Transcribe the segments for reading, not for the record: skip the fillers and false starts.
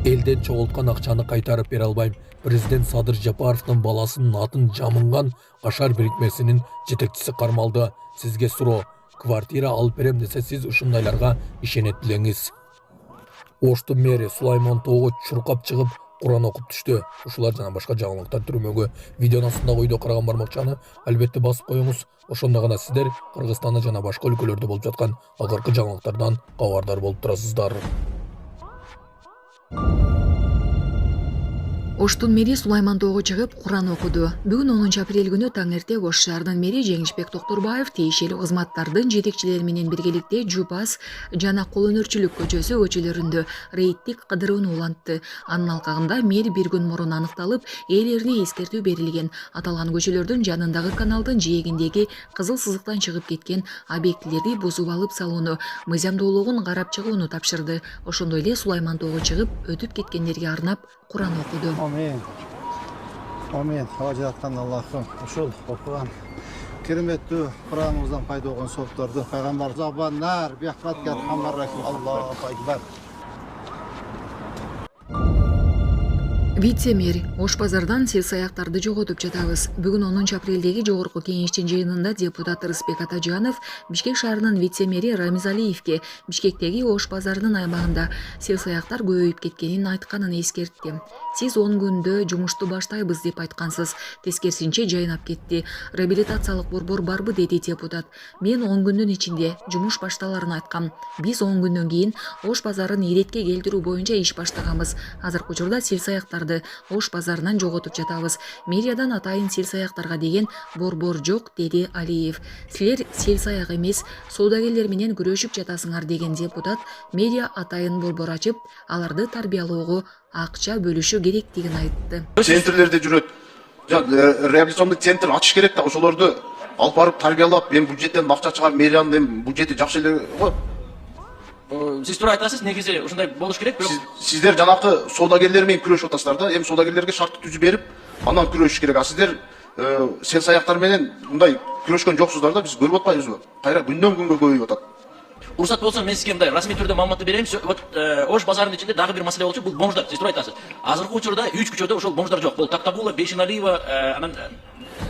Elden çoğultkan akçаны kaytarıp bere albayım. Prezident Sadır Japarov'nın balasının atın jamıngan aşar birikmesinin jetekçisi karmaldı. Sizge suro, kvartira alıp berem dese siz uşundaylarga işenettileğiniz. Oştu meri Sulaymon Toğu çurkap çıkıp Kur'an okup düştü. Uşular jana başka жаңылыктар түрмөгө видеонун астында ойдо караган бармакчаны албетте басып коюңуз. Ошондо гана сиздер Кыргызстанда жана башка өлкөлөрдө болуп жаткан акыркы жаңылыктардан кабардар болуп турасыздар. Оштун мэри Сулайман Тоого чыгып Куран окуду. Бүгүн 10 апрель күнү таң эрте Ош шаарынын мэри Жеңишбек Токторбаев тиешелүү кызматтардын жетекчилери менен биргеликте Жупас жана Кол өнөрчүлүк көчөлөрүндө рейдтик кыдырууну улантты. Анын алкагында мэр бир күн мурун аныкталып, ээлерине эскертүү берилген. Аталган көчөлөрдүн жанындагы каналдын жээгиндеги кызыл сызыктан чыгып кеткен объектилерди бузуп алып салууну, мыйзамдуулугун карап чыгууну тапшырды. Ошондой эле Сулайман Тоого чыгып өтүп кеткендерге арнап Куран окуду. Amin. Amin. Hacattan Allah'ım. Uşul okugan. Kerimettü Kur'an'ımızdan payda olan sohbetlerdi. Peygamber zabanlar bihakat yatkanlar rakim. Allahu Ekber. Вице-мэр Ош базардан сел-саяктарды жоготуп жатабыз. Бүгүн 10 апрелдеги жогорку кеңештин жыйынында депутат Рыспек Атажанов Бишкек шаарынын вице-мэри Рамиз Алиевке Бишкектеги Ош базарынын аймагында сел-саяктар көбөйүп кеткенин айтканын эскертти. Сиз 10 күндө жумушту баштайбыз деп айткансыз. Тескерисинче жайнап кетти. Реабилитациялык борбор барбы деди депутат. Мен 10 күндүн ичинде жумуш башталарын айткам. Биз 10 күндөн кийин Ош базарын иретке келтирүү боюнча иш баштаганбыз. Азыркы учурда сел-саяктарды Ош базарынан жоготуп жатабыз. Мэриядан атайын сел-саяктарга деген борбор жок, деди Алиев. Силер сел-саяк эмес, соодагерлер менен күрөшүп жатасыңар деген депутат мэрия атайын борбор ачып, аларды тарбиялоого акча бөлүшү керектигин айтты. Центрлерде жүрөт. Реабилитациондук центр ачыш керек да, ошолорду алып барып тарбиялап, мен бюджеттен акча чыгарып, мэриянын бюджети жакшы эле го. Сиз туура айтасыз, негизи ушундай болуш керек. Сиздер жанакы соодагерлер менен күрөшүп атасыздар да. Эми соодагерлерге шарттуу түзүп берип, андан күрөшүш керек. А сиздер сел-саяктар менен мындай күрөшкөн жоксуздар да, биз көрүп атпайбызбы? Кайра күндөн күнгө көбөйүп атат. Уруксат болсо мен сизге мындай расмий түрдө маалыматты берем. Вот Ош базарынын ичинде дагы бир маселе болчу, бул бомждар. Сиз туура айтасыз. Азыркы учурда 3 көчөдө ошол бомждар жок. Бул Тактабула, Бейшеналиева, анан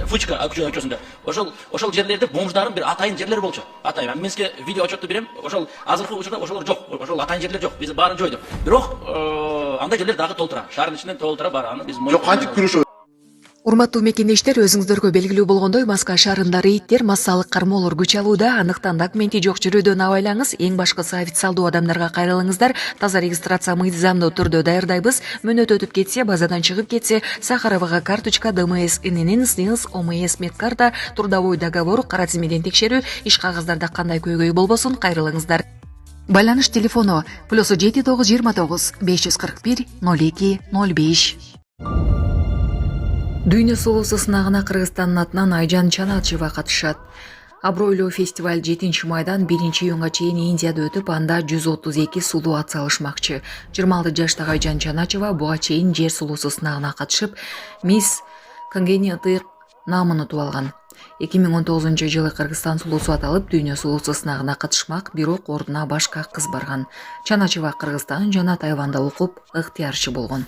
Фучка көчөсүндө. Ошол жерлерде бомждардын бир атайын жерлери болчу. Атайын. Мен сизге видео отчетту берем. Ошол азыркы учурда ошолор жок. Ошол атайын жерлер жок. Биз баарын жойдук. Бирок андай жерлер дагы толтура. Шаардын ичинен толтура бар. Аны биз Жок, кантип күрөшөбүз? Урматтуу мекендештер, өзүңүздөргө белгилүү болгондой, Москва шаарында рейдтер, массалык кармоолор күч алууда. Андыктан документи жок жүрүүдөн абайлаңыз. Эң башкысы официалдуу адамдарга кайрылыңыздар. Таза регистрация мыйзамдуу түрдө даярдайбыз. Мөөнөт өтүп кетсе, базадан чыгып кетсе, Сахаровага карточка, ДМС, ИНН, СНИЛС, ОМС, медкарта, трудовой договор, кара тизмеден текшерүү, иш кагаздарда кандай көйгөй болбосун, кайрылыңыздар. Байланыш телефону +7 929 541 02 05. Дүйнө сулуусу сынагына Кыргызстандын атынан Айжан Чаначева катышат. Абройлуу фестиваль 7-майдан 1-июнга чейин Индияда өтүп, анда 132 сулуу ат салышмакчы. 26 жаштагы Айжан Чаначева буга чейин жер сулуусу сынагына катышып, Мисс Конгениалдык наамын утуп алган. 2019-жылы Кыргызстан сулуусу аталып, дүйнө сулуусу сынагына катышмак, бирок ордуна башка кыз барган. Чаначева Кыргызстан жана Тайванда окуп, ыктыярчы болгон.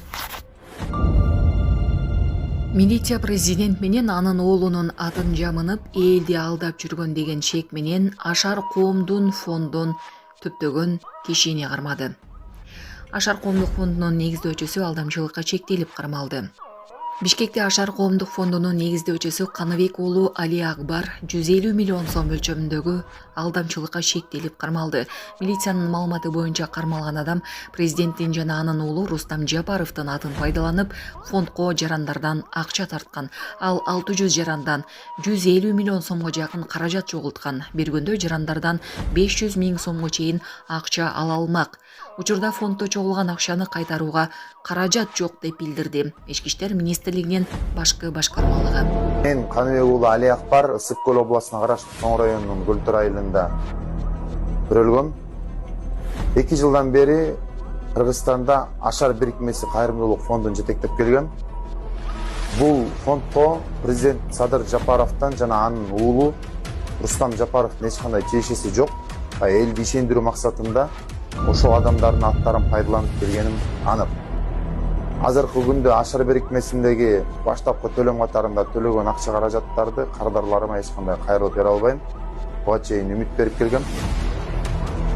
Милиция президент менен анын оолунун атын жамынып, элди алдап жүргөн деген шек менен Ашар коомдун фондун түптөгөн кишини кармады. Ашар коомдук фондунун негиздөөчүсү алдамчылыкка чектелип кармалды. Бишкекте Ашар коомдук фондунун негиздөөчүсү Каныбек уулу Али Акбар 150 миллион сом мөлчөрүндөгү алдамчылыкка шектелип кармалды. Милициянын маалыматы боюнча кармалган адам президенттин жана анын уулу Рустам Жапаровдун атын пайдаланып, фондко жарандардан акча тарткан. Ал 600 жарандан 150 миллион сомго жакын каражат жогулткан. Бир күндө жарандардан 500 миң сомго чейин акча ала алмак. Учурда фонддо чогулган акчаны кайтарууга каражат жок деп билдирди Ички иштер министрлигинин башкы башкармалыгы. Мен Каныбек уулу Али Акбар Ысык көл областына караштуу Тоң районунун Көлтөр айылында төрөлгөм. 2 жылдан бери Кыргызстанда Ашар бирикмеси кайрымдуулук фондун жетектеп келгем. Бул фондко президент Садыр Жапаровдон жана анын уулу Рустам Жапаровдун эч кандай тиешеси жок. Элди ишендирүү максатында ошол адамдардын аттарын пайдаланып келгеним анык. азыркы күндө ашар бирикмесиндеги баштапкы төлөм катарында төлөгөн акча каражаттарды кардарларыма эч кандай кайрылып бере албайм. Буга чейин үмүт берип келгем.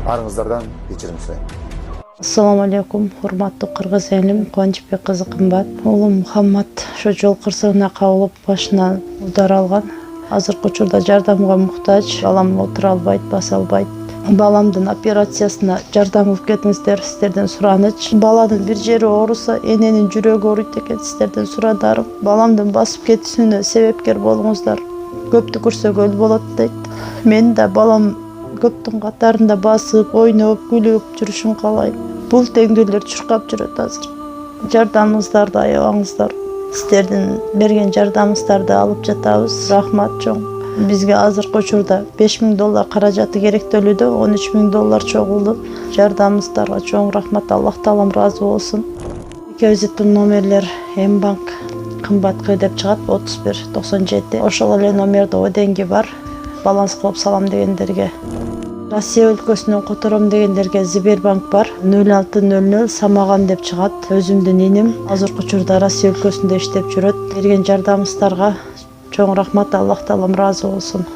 Барыңыздардан кечирим сурайм. Assalamu alaikum, hurmatlı Kırgız elim, Kıvançbek kızı kımbat. Oğlum Muhammed şu жол кырсыгына кабылып башынан удар алган. Азыркы учурда жардамга муктаж, балам отура албайт, баса албайт. Баламдын операциясына жардам кылып кетиңиздер, сиздерден сураныч. Баланын бир жери ооруса, эненин жүрөгү ооруйт экен, сиздерден сурадарым. Баламдын басып кетүүсүнө себепкер болуңуздар. Көптү көрсөгөл болот дейт. Мен да балам көптүн катарында басып, ойноп, күлүп жүрүшүн каалайм. Бул теңдүүлөр чуркап жүрөт азыр. Жардамыңыздарды аябаңыздар. Сиздердин берген жардамыңыздарды алып жатабыз. Рахмат чоң. Бизге азыркы учурда $5000 каражаты керектөлүүдө, $13,000 чогулду. Жардамыңыздарга чоң рахмат. Аллах таалам ыраазы болсун. Кепилдиктин номерлер М-банк кымбатка деп чыгат 3197. Ошол эле номерде оденги бар. Баланс кылып салам дегендерге. Россия өлкөсүнөн котором дегендерге Сбербанк бар. 0600 Самаган деп чыгат. Өзүмдүн иним азыркы учурда Россия өлкөсүндө иштеп жүрөт. Берген жардамыңыздарга чоң рахмат. Аллах таалам ыраазы болсун.